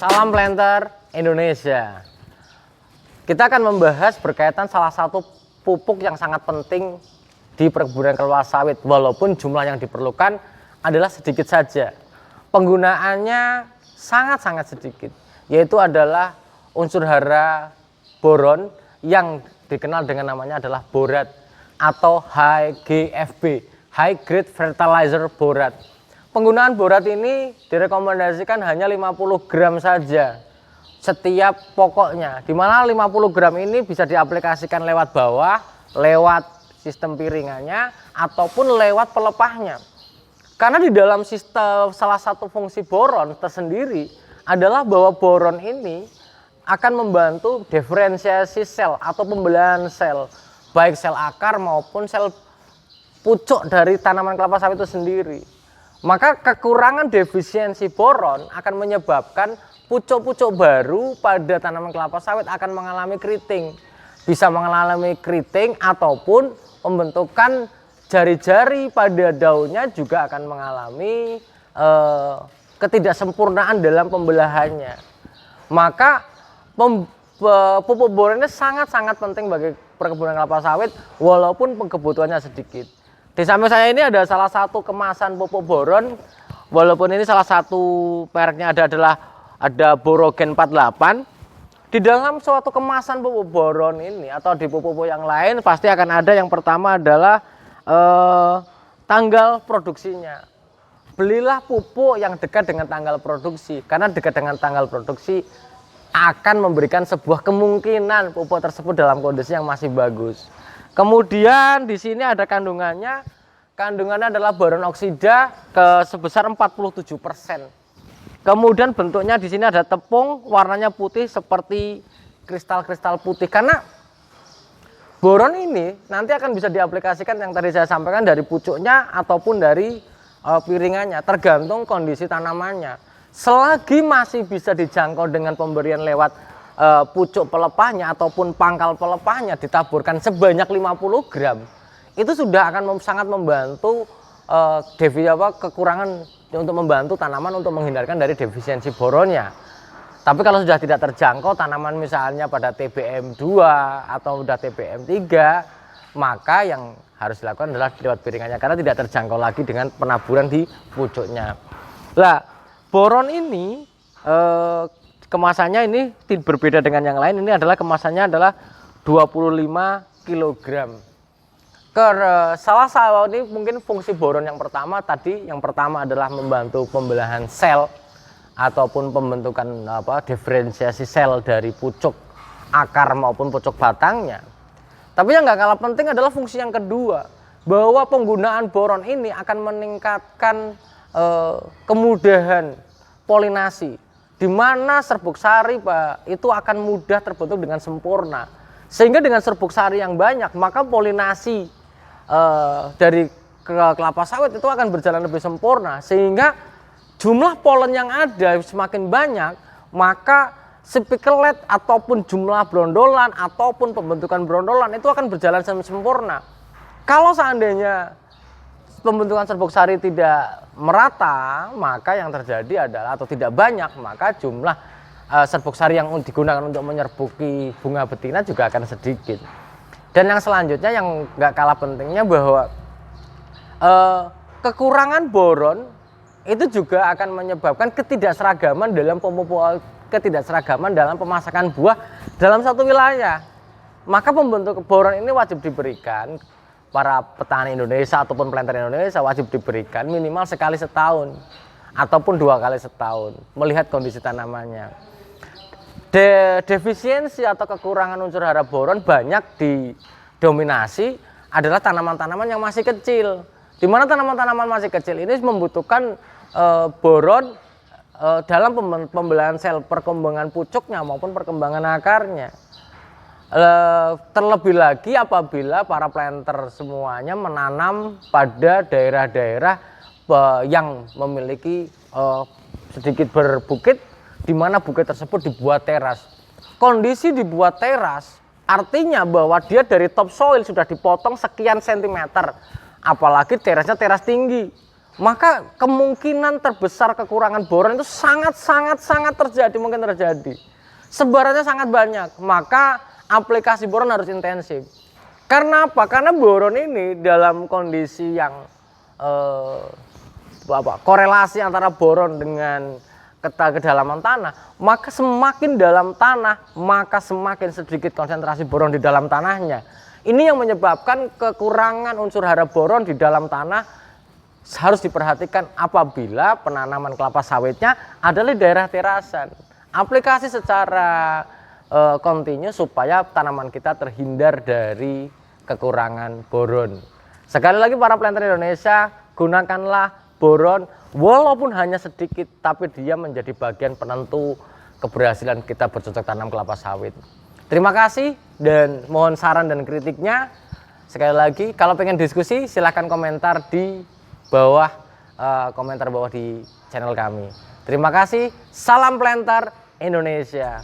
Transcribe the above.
Salam planter Indonesia. Kita akan membahas berkaitan salah satu pupuk yang sangat penting di perkebunan kelapa sawit, walaupun jumlah yang diperlukan adalah sedikit saja. Penggunaannya sangat-sangat sedikit, yaitu adalah unsur hara boron yang dikenal dengan namanya adalah borat atau HGFB, High Grade Fertilizer Borat. Penggunaan borat ini direkomendasikan hanya 50 gram saja setiap pokoknya, di mana 50 gram ini bisa diaplikasikan lewat bawah, lewat sistem piringannya, ataupun lewat pelepahnya. Karena di dalam sistem salah satu fungsi boron tersendiri adalah bahwa boron ini akan membantu diferensiasi sel atau pembelahan sel, baik sel akar maupun sel pucuk dari tanaman kelapa sawit itu sendiri. Maka kekurangan defisiensi boron akan menyebabkan pucuk-pucuk baru pada tanaman kelapa sawit akan mengalami keriting. Bisa mengalami keriting ataupun pembentukan jari-jari pada daunnya juga akan mengalami ketidaksempurnaan dalam pembelahannya. Maka pupuk boron ini sangat-sangat penting bagi perkebunan kelapa sawit walaupun kebutuhannya sedikit. Di samping saya ini ada salah satu kemasan pupuk boron, walaupun ini salah satu mereknya ada Borogen 48. Di dalam suatu kemasan pupuk boron ini atau di pupuk yang lain pasti akan ada yang pertama adalah tanggal produksinya. Belilah pupuk yang dekat dengan tanggal produksi, karena dekat dengan tanggal produksi akan memberikan sebuah kemungkinan pupuk tersebut dalam kondisi yang masih bagus. Kemudian di sini ada kandungannya. Kandungannya adalah boron oksida sebesar 47%. Kemudian bentuknya di sini ada tepung, warnanya putih seperti kristal-kristal putih. Karena boron ini nanti akan bisa diaplikasikan yang tadi saya sampaikan dari pucuknya ataupun dari piringannya, tergantung kondisi tanamannya. Selagi masih bisa dijangkau dengan pemberian lewat pucuk pelepahnya ataupun pangkal pelepahnya ditaburkan sebanyak 50 gram, itu sudah akan sangat membantu kekurangan untuk membantu tanaman untuk menghindarkan dari defisiensi boronnya. Tapi kalau sudah tidak terjangkau tanaman misalnya pada TBM 2 atau sudah TBM 3, maka yang harus dilakukan adalah lewat piringannya karena tidak terjangkau lagi dengan penaburan di pucuknya. Nah, boron ini kemasannya ini berbeda dengan yang lain. Ini adalah kemasannya adalah 25 kg. Salah satu ini mungkin fungsi boron yang pertama adalah membantu pembelahan sel ataupun pembentukan diferensiasi sel dari pucuk akar maupun pucuk batangnya. Tapi yang nggak kalah penting adalah fungsi yang kedua, bahwa penggunaan boron ini akan meningkatkan kemudahan polinasi, di mana serbuk sari itu akan mudah terbentuk dengan sempurna. Sehingga dengan serbuk sari yang banyak, maka polinasi dari kelapa sawit itu akan berjalan lebih sempurna. Sehingga jumlah polen yang ada semakin banyak, maka spikelet ataupun jumlah brondolan ataupun pembentukan brondolan itu akan berjalan sempurna. Kalau seandainya pembentukan serbuk sari tidak merata, maka yang terjadi adalah atau tidak banyak, maka jumlah serbuk sari yang digunakan untuk menyerbuki bunga betina juga akan sedikit. Dan yang selanjutnya yang nggak kalah pentingnya bahwa kekurangan boron itu juga akan menyebabkan ketidakseragaman dalam pemasakan buah dalam satu wilayah. Maka pembentuk boron ini wajib diberikan. Para petani Indonesia ataupun planter Indonesia wajib diberikan minimal sekali setahun ataupun 2 kali setahun melihat kondisi tanamannya. Defisiensi atau kekurangan unsur hara boron banyak didominasi adalah tanaman-tanaman yang masih kecil, di mana tanaman-tanaman masih kecil ini membutuhkan boron dalam pembelahan sel perkembangan pucuknya maupun perkembangan akarnya. Terlebih lagi apabila para planter semuanya menanam pada daerah-daerah yang memiliki sedikit berbukit, di mana bukit tersebut dibuat teras. Kondisi dibuat teras artinya bahwa dia dari top soil sudah dipotong sekian sentimeter, apalagi terasnya teras tinggi. maka kemungkinan terbesar kekurangan boron itu sangat terjadi, mungkin terjadi. Sebarannya sangat banyak, maka aplikasi boron harus intensif. Karena apa? Karena boron ini dalam kondisi yang korelasi antara boron dengan kedalaman tanah, maka semakin dalam tanah, maka semakin sedikit konsentrasi boron di dalam tanahnya. Ini yang menyebabkan kekurangan unsur hara boron di dalam tanah harus diperhatikan apabila penanaman kelapa sawitnya adalah di daerah terasan. Aplikasi secara kontinu supaya tanaman kita terhindar dari kekurangan boron. Sekali lagi para planter Indonesia, gunakanlah boron walaupun hanya sedikit, tapi dia menjadi bagian penentu keberhasilan kita bercocok tanam kelapa sawit. Terima kasih dan mohon saran dan kritiknya. Sekali lagi, kalau pengen diskusi silahkan komentar di bawah, di channel kami. Terima kasih, salam planter Indonesia.